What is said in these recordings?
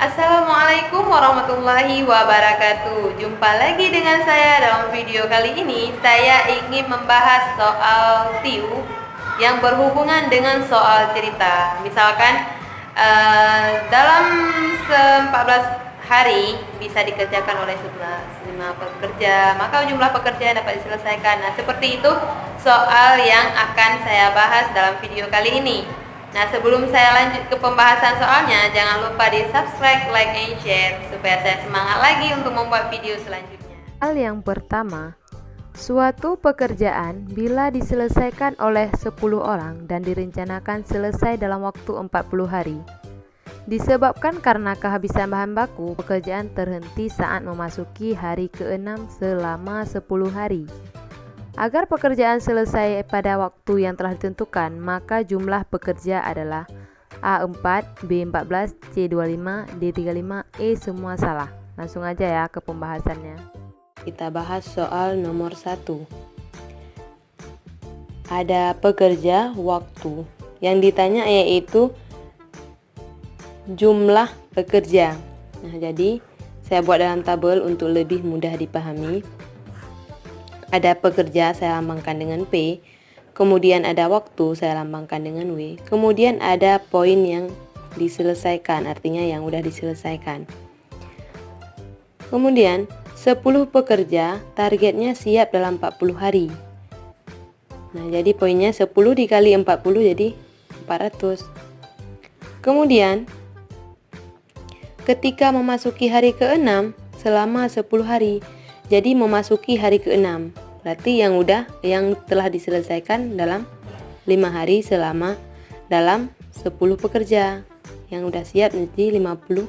Assalamualaikum warahmatullahi wabarakatuh. Jumpa lagi dengan saya dalam video kali ini. Saya ingin membahas soal TIU yang berhubungan dengan soal cerita. Misalkan dalam 14 hari bisa dikerjakan oleh 5 pekerja, maka jumlah pekerja dapat diselesaikan. Nah, seperti itu soal yang akan saya bahas dalam video kali ini. Nah, sebelum saya lanjut ke pembahasan soalnya, jangan lupa di subscribe, like, and share supaya saya semangat lagi untuk membuat video selanjutnya. Hal yang pertama, suatu pekerjaan bila diselesaikan oleh 10 orang dan direncanakan selesai dalam waktu 40 hari. Disebabkan karena kehabisan bahan baku, pekerjaan terhenti saat memasuki hari ke-6 selama 10 hari. Agar pekerjaan selesai pada waktu yang telah ditentukan, maka jumlah pekerja adalah A4, B14, C25, D35, E semua salah. Langsung aja ya ke pembahasannya. Kita bahas soal nomor 1. Ada pekerja waktu. Yang ditanya yaitu jumlah pekerja. Nah, jadi saya buat dalam tabel untuk lebih mudah dipahami. Ada pekerja, saya lambangkan dengan P. Kemudian ada waktu, saya lambangkan dengan W. Kemudian ada poin yang diselesaikan, artinya yang udah diselesaikan. Kemudian 10 pekerja, targetnya siap dalam 40 hari. Nah, jadi poinnya 10 dikali 40 jadi 400. Kemudian ketika memasuki hari ke-6 selama 10 hari, jadi memasuki hari ke-6, berarti yang telah diselesaikan dalam 5 hari selama dalam 10 pekerja. Yang udah siap nanti 50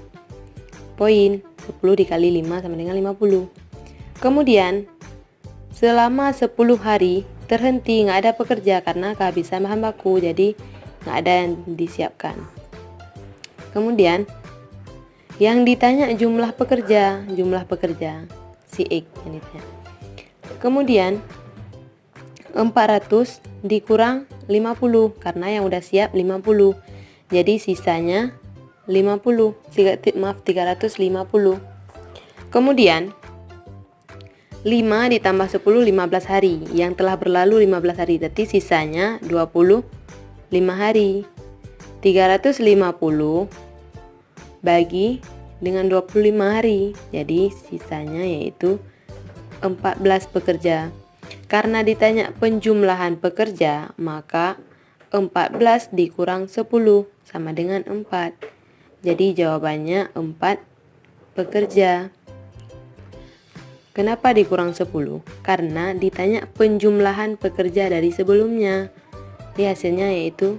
poin. 10 dikali 5 sama dengan 50. Kemudian selama 10 hari terhenti, nggak ada pekerja karena kehabisan bahan baku, jadi nggak ada yang disiapkan. Kemudian yang ditanya jumlah pekerja si X yang ditanya. Kemudian 400 dikurang 50 karena yang udah siap 50. Jadi sisanya 350. Kemudian 5 ditambah 10 15 hari. Yang telah berlalu 15 hari, berarti sisanya 25 hari. 350 bagi dengan 25 hari, jadi sisanya yaitu 14 pekerja. Karena ditanya penjumlahan pekerja, maka 14 dikurang 10 sama dengan 4. Jadi jawabannya 4 pekerja. Kenapa dikurang 10? Karena ditanya penjumlahan pekerja dari sebelumnya. Jadi hasilnya yaitu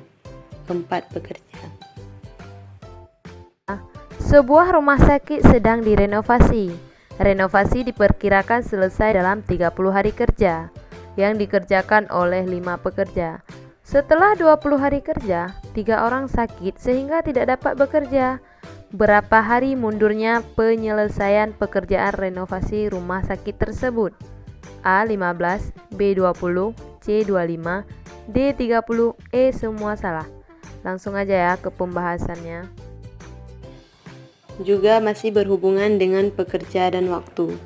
4 pekerja. Sebuah rumah sakit sedang direnovasi. Renovasi diperkirakan selesai dalam 30 hari kerja yang dikerjakan oleh 5 pekerja. Setelah 20 hari kerja, 3 orang sakit sehingga tidak dapat bekerja. Berapa hari mundurnya penyelesaian pekerjaan renovasi rumah sakit tersebut? A15, B20, C25, D30, E semua salah. Langsung aja ya ke pembahasannya. Juga masih berhubungan dengan pekerja dan waktu.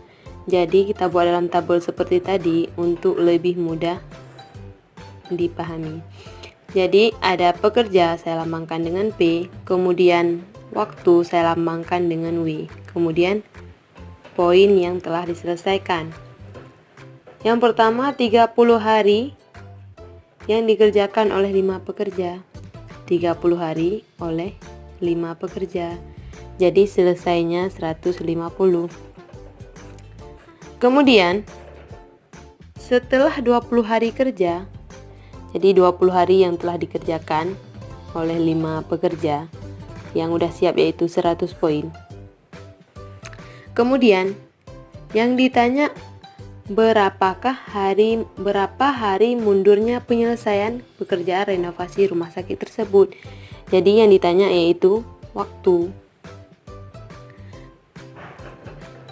Jadi kita buat dalam tabel seperti tadi untuk lebih mudah dipahami. Jadi ada pekerja, saya lambangkan dengan P, kemudian waktu saya lambangkan dengan W, kemudian poin yang telah diselesaikan. Yang pertama 30 hari yang dikerjakan oleh 5 pekerja. 30 hari oleh 5 pekerja. Jadi selesainya 150. Kemudian setelah 20 hari kerja, jadi 20 hari yang telah dikerjakan oleh 5 pekerja yang udah siap yaitu 100 poin. Kemudian yang ditanya berapa hari mundurnya penyelesaian pekerjaan renovasi rumah sakit tersebut. Jadi yang ditanya yaitu waktu.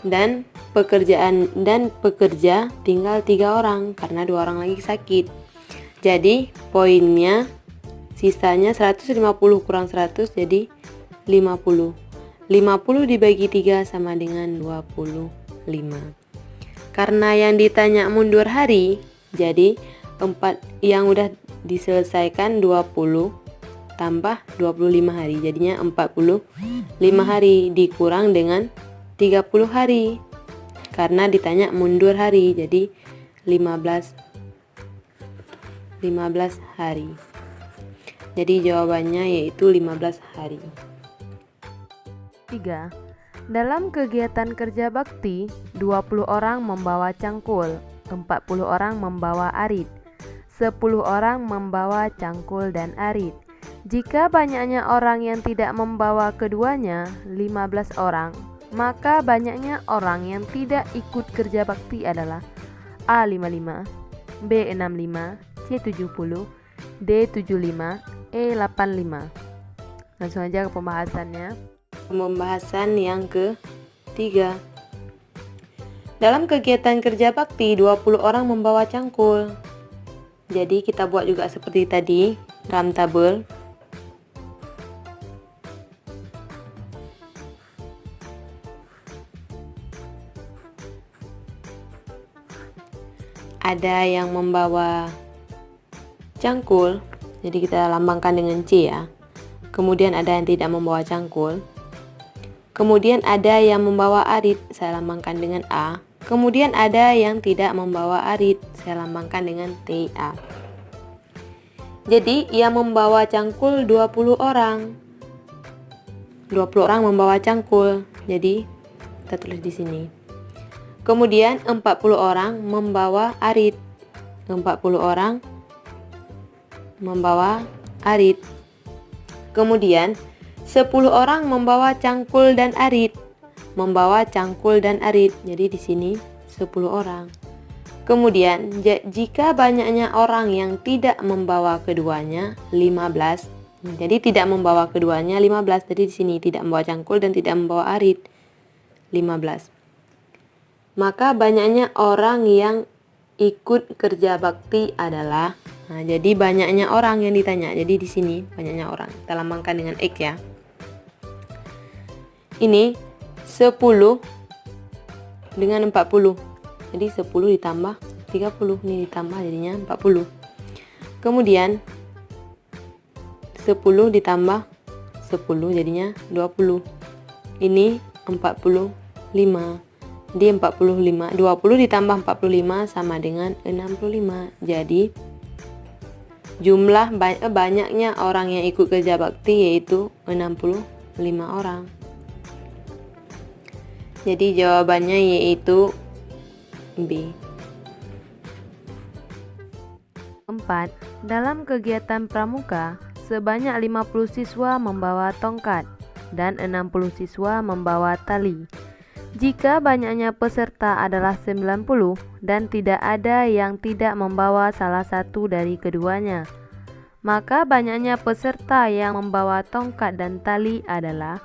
Dan pekerja tinggal 3 orang karena 2 orang lagi sakit. Jadi poinnya sisanya 150 kurang 100 jadi 50. 50 dibagi 3 sama dengan 25. Karena yang ditanya mundur hari, jadi 4 yang udah diselesaikan 20 tambah 25 hari, jadinya 45 hari dikurang dengan 30 hari. Karena ditanya mundur hari, jadi 15 hari. Jadi jawabannya yaitu 15 hari. 3. Dalam kegiatan kerja bakti, 20 orang membawa cangkul, 40 orang membawa arit, 10 orang membawa cangkul dan arit. Jika banyaknya orang yang tidak membawa keduanya, 15 orang, maka banyaknya orang yang tidak ikut kerja bakti adalah A. 55, B. 65, C. 70, D. 75, E. 85. Langsung aja ke pembahasannya. Pembahasan yang ketiga. Dalam kegiatan kerja bakti, 20 orang membawa cangkul. Jadi kita buat juga seperti tadi dalam tabel. Ada yang membawa cangkul, jadi kita lambangkan dengan C ya. Kemudian ada yang tidak membawa cangkul. Kemudian ada yang membawa arit, saya lambangkan dengan A. Kemudian ada yang tidak membawa arit, saya lambangkan dengan TA. Jadi yang membawa cangkul 20 orang. 20 orang membawa cangkul. Jadi kita tulis di sini. Kemudian 40 orang membawa arit. 40 orang membawa arit. Kemudian 10 orang membawa cangkul dan arit. Membawa cangkul dan arit. Jadi di sini 10 orang. Kemudian jika banyaknya orang yang tidak membawa keduanya 15. Jadi tidak membawa keduanya 15. Jadi di sini tidak membawa cangkul dan tidak membawa arit 15. Maka banyaknya orang yang ikut kerja bakti adalah, jadi banyaknya orang yang ditanya. Jadi di sini banyaknya orang. Kita lambangkan dengan X ya. Ini 10 dengan 40. Jadi 10 ditambah 30. Ini ditambah jadinya 40. Kemudian 10 ditambah 10 jadinya 20. Ini 45. Jadi 45. 20 ditambah 45 sama dengan 65. Jadi jumlah banyaknya orang yang ikut kerja bakti yaitu 65 orang. Jadi jawabannya yaitu B. 4. Dalam kegiatan pramuka, sebanyak 50 siswa membawa tongkat dan 60 siswa membawa tali. Jika banyaknya peserta adalah 90 dan tidak ada yang tidak membawa salah satu dari keduanya, maka banyaknya peserta yang membawa tongkat dan tali adalah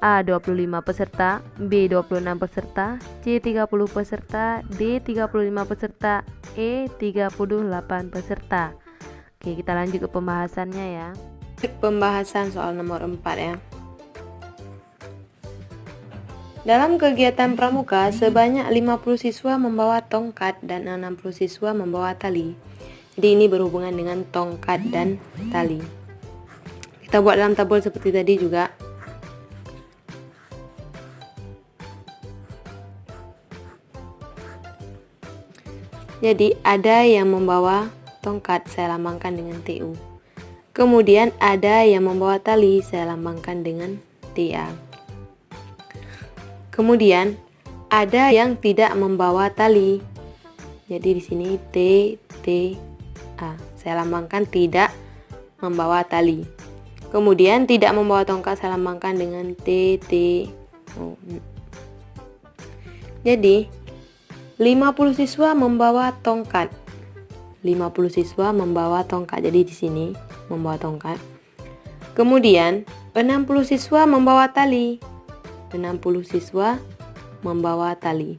A. 25 peserta, B. 26 peserta, C. 30 peserta, D. 35 peserta, E. 38 peserta. Oke, kita lanjut ke pembahasannya ya. Pembahasan soal nomor 4 ya. Dalam kegiatan pramuka, sebanyak 50 siswa membawa tongkat dan 60 siswa membawa tali. Jadi ini berhubungan dengan tongkat dan tali. Kita buat dalam tabel seperti tadi juga. Jadi ada yang membawa tongkat, saya lambangkan dengan TU. Kemudian ada yang membawa tali, saya lambangkan dengan TA. Kemudian ada yang tidak membawa tali. Jadi di sini TTA, saya lambangkan tidak membawa tali. Kemudian tidak membawa tongkat, saya lambangkan dengan TTO. Jadi 50 siswa membawa tongkat. 50 siswa membawa tongkat. Jadi di sini membawa tongkat. Kemudian 60 siswa membawa tali. 60 siswa membawa tali.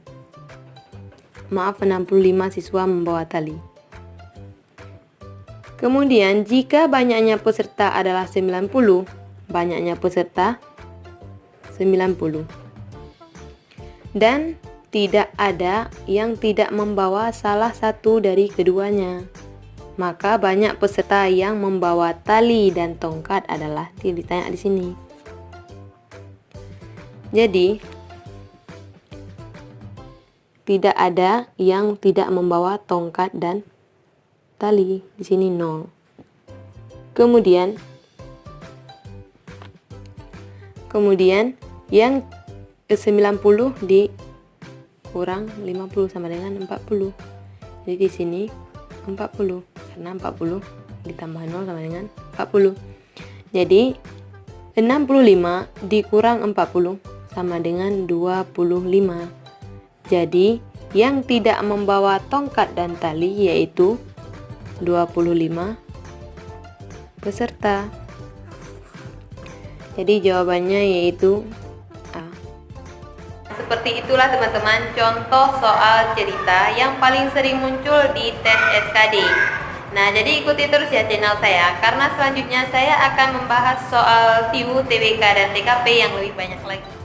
Maaf, 65 siswa membawa tali. Kemudian jika banyaknya peserta adalah 90, banyaknya peserta 90. Dan tidak ada yang tidak membawa salah satu dari keduanya. Maka banyak peserta yang membawa tali dan tongkat adalah ditanya di sini. Jadi tidak ada yang tidak membawa tongkat dan tali, di sini 0. Kemudian yang 90 dikurang 50 sama dengan 40. Jadi di sini 40 karena 40 ditambah 0 sama dengan 40. Jadi 65 dikurang 40 sama dengan 25. Jadi yang tidak membawa tongkat dan tali yaitu 25 peserta. Jadi jawabannya yaitu A. Seperti itulah teman-teman contoh soal cerita yang paling sering muncul di tes SKD. Nah, jadi ikuti terus ya channel saya, karena selanjutnya saya akan membahas soal TIW, TWK, dan TKP yang lebih banyak lagi.